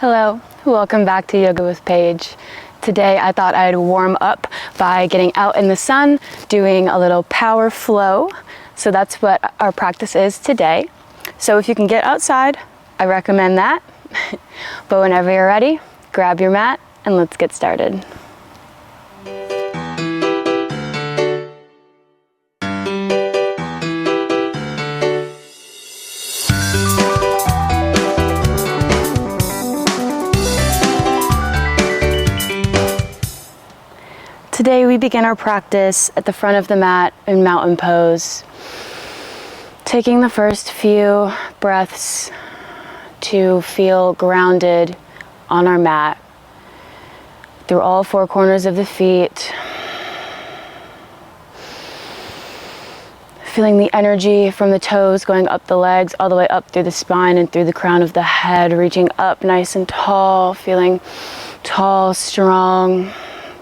Hello, welcome back to Yoga with Paige. Today I thought I'd warm up by getting out in the sun, doing a little power flow. So that's what our practice is today. So if you can get outside, I recommend that. But whenever you're ready, grab your mat and let's get started. Today we begin our practice at the front of the mat in mountain pose. Taking the first few breaths to feel grounded on our mat through all four corners of the feet. Feeling the energy from the toes going up the legs, all the way up through the spine and through the crown of the head, reaching up nice and tall, feeling tall, strong.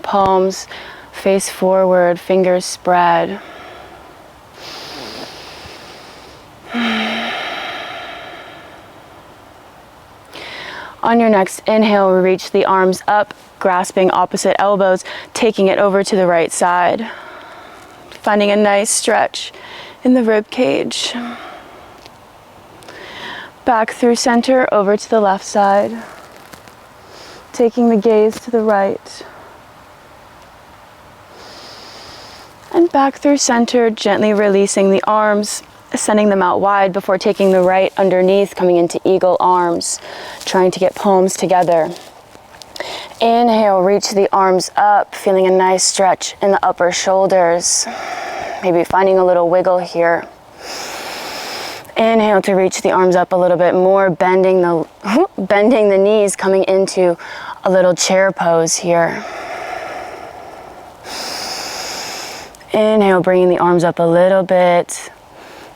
Palms face forward, fingers spread. On your next inhale, we reach the arms up, grasping opposite elbows, taking it over to the right side. Finding a nice stretch in the rib cage. Back through center, over to the left side. Taking the gaze to the right. And back through center, gently releasing the arms, sending them out wide before taking the right underneath, coming into eagle arms, trying to get palms together. Inhale, reach the arms up, feeling a nice stretch in the upper shoulders. Maybe finding a little wiggle here. Inhale to reach the arms up a little bit more, bending the knees, coming into a little chair pose here. Inhale, bringing the arms up a little bit.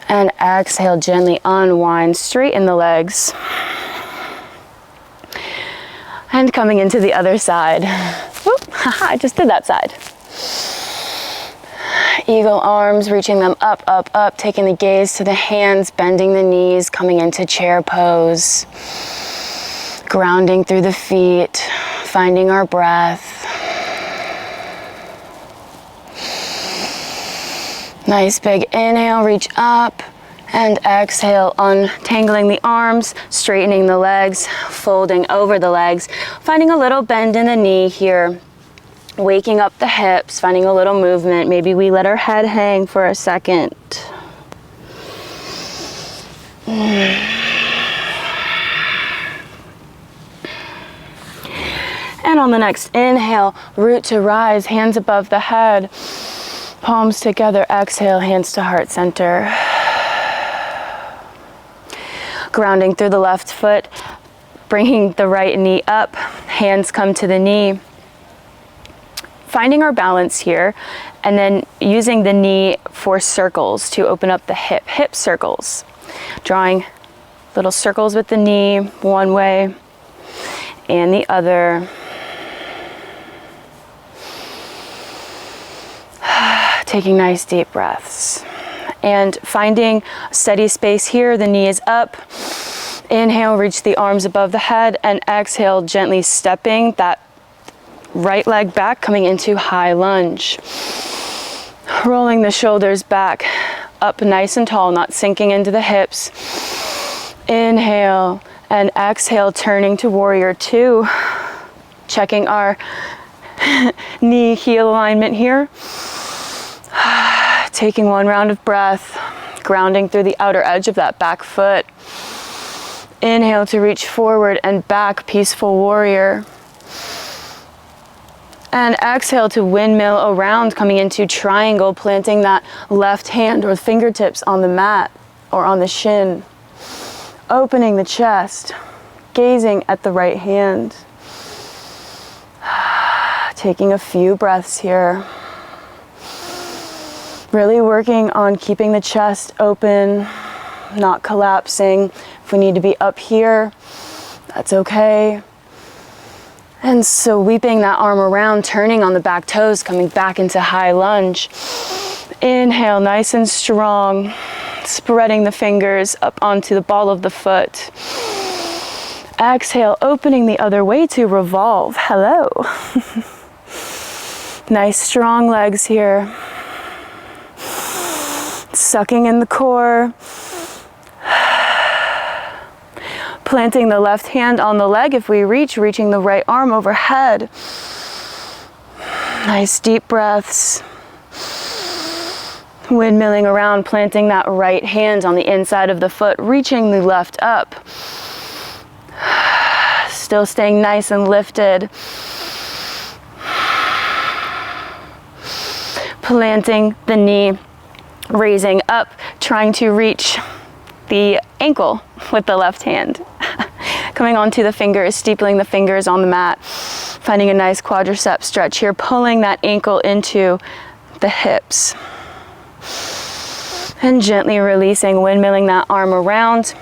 And exhale, gently unwind, straighten the legs. And coming into the other side. Whoop, haha, I just did that side. Eagle arms, reaching them up, up, up, taking the gaze to the hands, bending the knees, coming into chair pose. Grounding through the feet, finding our breath. Nice big inhale, reach up, and exhale, untangling the arms, straightening the legs, folding over the legs, finding a little bend in the knee here, waking up the hips, finding a little movement. Maybe we let our head hang for a second. And on the next inhale, root to rise, hands above the head. Palms together, exhale, hands to heart center. Grounding through the left foot, bringing the right knee up, hands come to the knee. Finding our balance here, and then using the knee for circles to open up the hip circles. Drawing little circles with the knee, one way and the other. Taking nice deep breaths and finding a steady space here. The knee is up. Inhale, reach the arms above the head, and exhale, gently stepping that right leg back, coming into high lunge. Rolling the shoulders back, up nice and tall, not sinking into the hips. Inhale and exhale, turning to warrior two. Checking our knee heel alignment here. Taking one round of breath, grounding through the outer edge of that back foot. Inhale to reach forward and back, peaceful warrior. And exhale to windmill around, coming into triangle, planting that left hand or fingertips on the mat or on the shin. Opening the chest, gazing at the right hand. Taking a few breaths here. Really working on keeping the chest open, not collapsing. If we need to be up here, that's okay. And so sweeping that arm around, turning on the back toes, coming back into high lunge. Inhale, nice and strong, spreading the fingers up onto the ball of the foot. Exhale, opening the other way to revolve. Hello. Nice strong legs here. Sucking in the core. Planting the left hand on the leg if we reach, reaching the right arm overhead. Nice deep breaths. Windmilling around, planting that right hand on the inside of the foot, reaching the left up. Still staying nice and lifted. Planting the knee, raising up, trying to reach the ankle with the left hand. Coming onto the fingers, steepling the fingers on the mat. Finding a nice quadricep stretch here, pulling that ankle into the hips. And gently releasing, windmilling that arm around,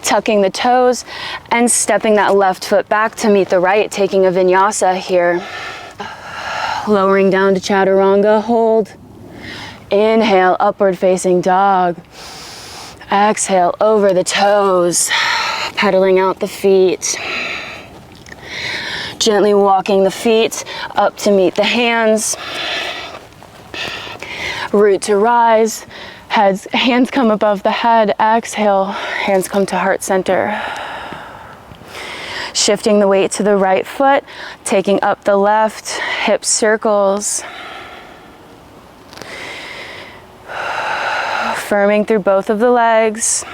tucking the toes, and stepping that left foot back to meet the right, taking a vinyasa here. Lowering down to chaturanga, hold. Inhale, upward facing dog. Exhale, over the toes, pedaling out the feet. Gently walking the feet up to meet the hands. Root to rise. Hands come above the head. Exhale, hands come to heart center. Shifting the weight to the right foot, taking up the left, hip circles. Firming through both of the legs.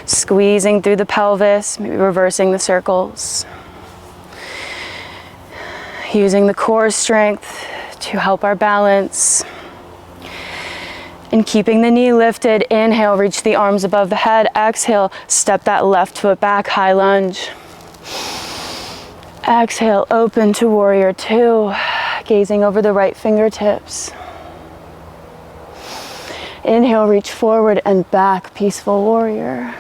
Squeezing through the pelvis, maybe reversing the circles. Using the core strength to help our balance. And keeping the knee lifted, inhale, reach the arms above the head. Exhale, step that left foot back, high lunge. Exhale, open to warrior two, gazing over the right fingertips. Inhale, reach forward and back, peaceful warrior.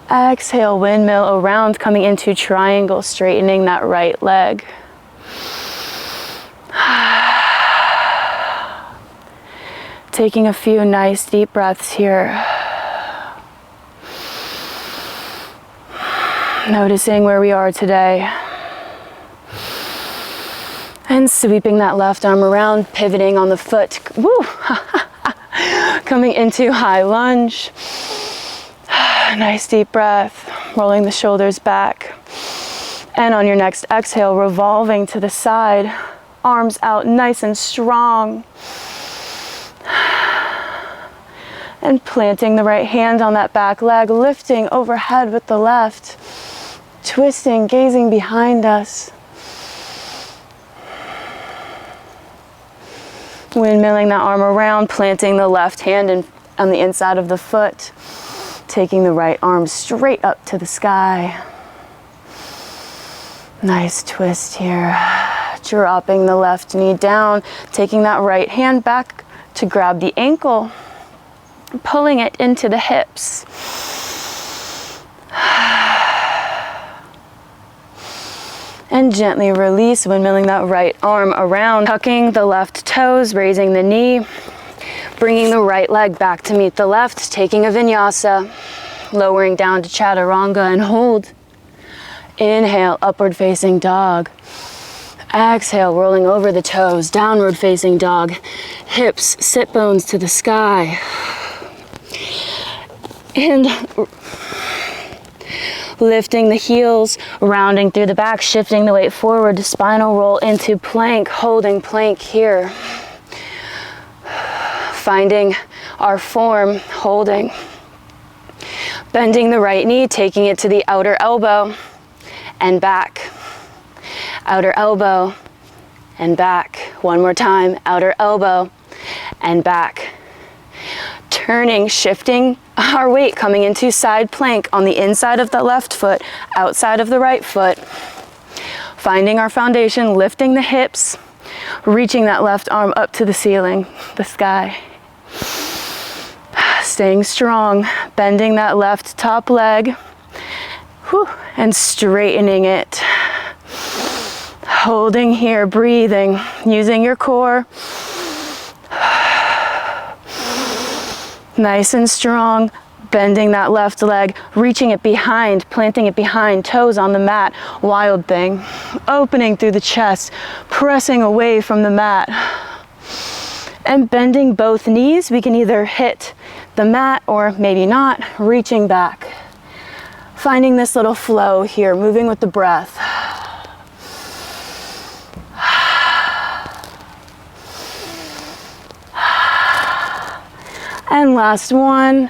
Exhale, windmill around, coming into triangle, straightening that right leg. Taking a few nice deep breaths here. Noticing where we are today. And sweeping that left arm around, pivoting on the foot. Woo! Coming into high lunge. Nice deep breath. Rolling the shoulders back. And on your next exhale, revolving to the side. Arms out nice and strong. And planting the right hand on that back leg, lifting overhead with the left, twisting, gazing behind us. Windmilling that arm around, planting the left hand on the inside of the foot, taking the right arm straight up to the sky. Nice twist here. Dropping the left knee down, taking that right hand back to grab the ankle. Pulling it into the hips. And gently release, windmilling that right arm around, tucking the left toes, raising the knee, bringing the right leg back to meet the left, taking a vinyasa, lowering down to chaturanga and hold. Inhale, upward facing dog. Exhale, rolling over the toes, downward facing dog. Hips, sit bones to the sky. And lifting the heels, rounding through the back, shifting the weight forward to spinal roll into plank, holding plank here. Finding our form, holding. Bending the right knee, taking it to the outer elbow and back. Outer elbow and back. One more time, outer elbow and back. Turning, shifting our weight, coming into side plank on the inside of the left foot, outside of the right foot. Finding our foundation, lifting the hips, reaching that left arm up to the ceiling, the sky. Staying strong, bending that left top leg, and straightening it. Holding here, breathing, using your core. Nice and strong, Bending that left leg, reaching it behind, planting it behind, toes on the mat, wild thing. Opening through the chest, pressing away from the mat. And bending both knees, we can either hit the mat or maybe not, reaching back. Finding this little flow here, moving with the breath. And last one.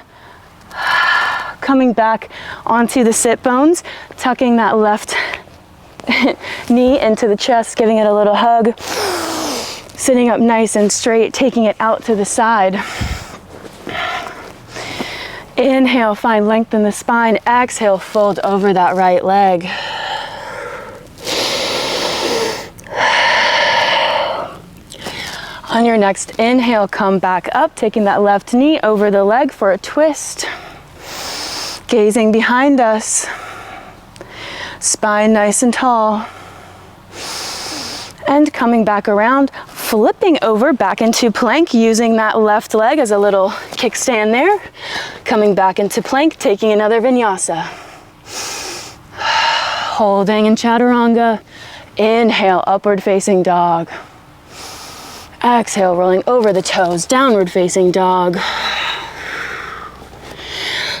Coming back onto the sit bones, tucking that left knee into the chest, giving it a little hug. Sitting up nice and straight, taking it out to the side. Inhale, find length in the spine. Exhale, fold over that right leg. On your next inhale, come back up, taking that left knee over the leg for a twist. Gazing behind us. Spine nice and tall. And coming back around, flipping over back into plank, using that left leg as a little kickstand there. Coming back into plank, taking another vinyasa. Holding in chaturanga. Inhale, upward facing dog. Exhale, rolling over the toes, downward facing dog.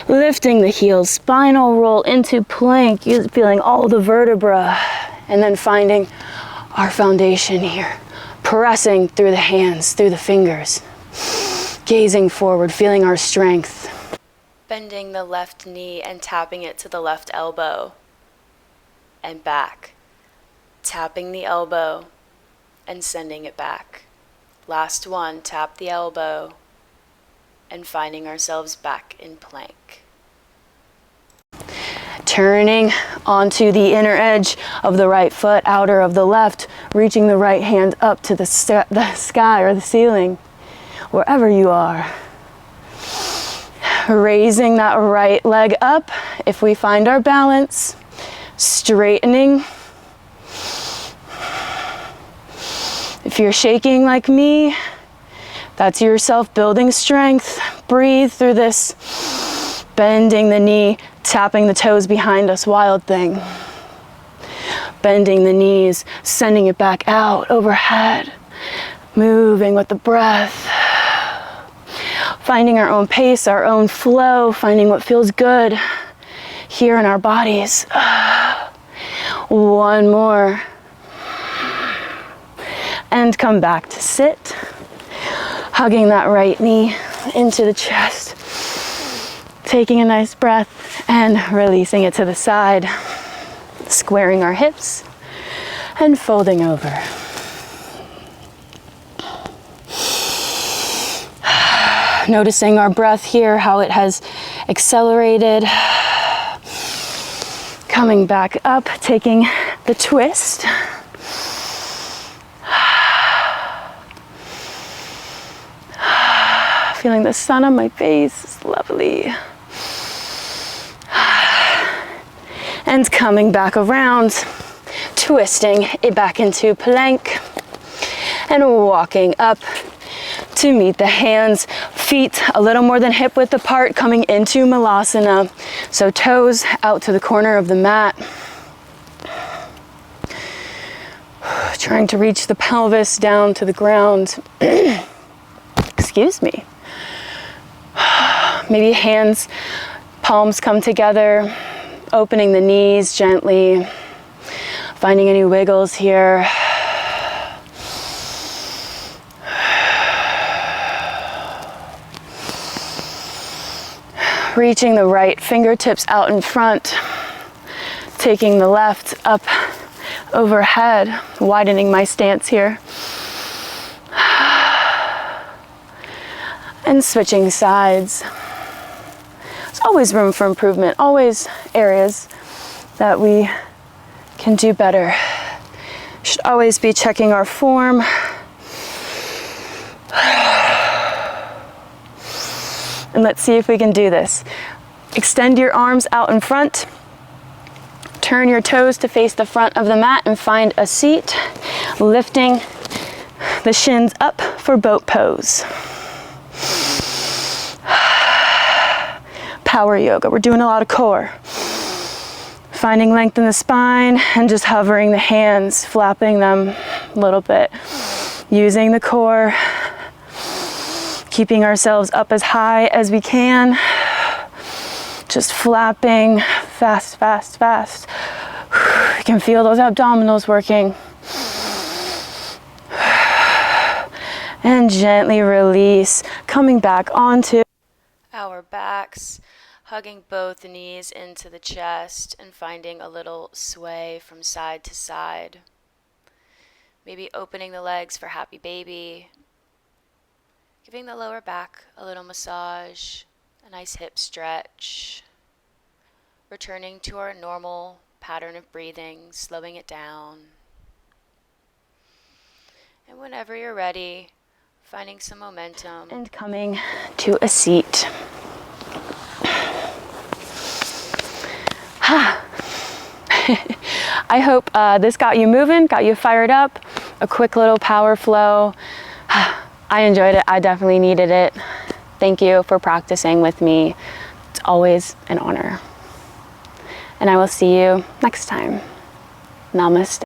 Lifting the heels, spinal roll into plank, feeling all the vertebra, and then finding our foundation here. Pressing through the hands, through the fingers. Gazing forward, feeling our strength. Bending the left knee and tapping it to the left elbow. And back. Tapping the elbow and sending it back. Last one, tap the elbow and finding ourselves back in plank. Turning onto the inner edge of the right foot, outer of the left, reaching the right hand up to the sky or the ceiling, wherever you are. Raising that right leg up if we find our balance, straightening. If you're shaking like me, that's yourself building strength. Breathe through this. Bending the knee, tapping the toes behind us, wild thing. Bending the knees, sending it back out overhead. Moving with the breath. Finding our own pace, our own flow, finding what feels good here in our bodies. One more. And come back to sit. Hugging that right knee into the chest. Taking a nice breath and releasing it to the side. Squaring our hips and folding over. Noticing our breath here, how it has accelerated. Coming back up, taking the twist. Feeling the sun on my face, it's lovely. And coming back around, twisting it back into plank and walking up to meet the hands, feet a little more than hip width apart, coming into Malasana. So toes out to the corner of the mat. Trying to reach the pelvis down to the ground. Excuse me. Maybe hands, palms come together, opening the knees gently, finding any wiggles here. Reaching the right fingertips out in front, taking the left up overhead, widening my stance here. And switching sides. There's always room for improvement, always areas that we can do better. Should always be checking our form. And let's see if we can do this. Extend your arms out in front. Turn your toes to face the front of the mat and find a seat. Lifting the shins up for boat pose. power yoga. We're doing a lot of core. Finding length in the spine and just hovering the hands, flapping them a little bit. Using the core, keeping ourselves up as high as we can. Just flapping, fast, fast, fast. You can feel those abdominals working. And gently release, coming back onto our backs, hugging both knees into the chest and finding a little sway from side to side. Maybe opening the legs for happy baby, giving the lower back a little massage, a nice hip stretch, returning to our normal pattern of breathing, slowing it down. And whenever you're ready, finding some momentum and coming to a seat. I hope this got you moving, got you fired up. A quick little power flow. I enjoyed it. I definitely needed it. Thank you for practicing with me. It's always an honor. And I will see you next time. Namaste.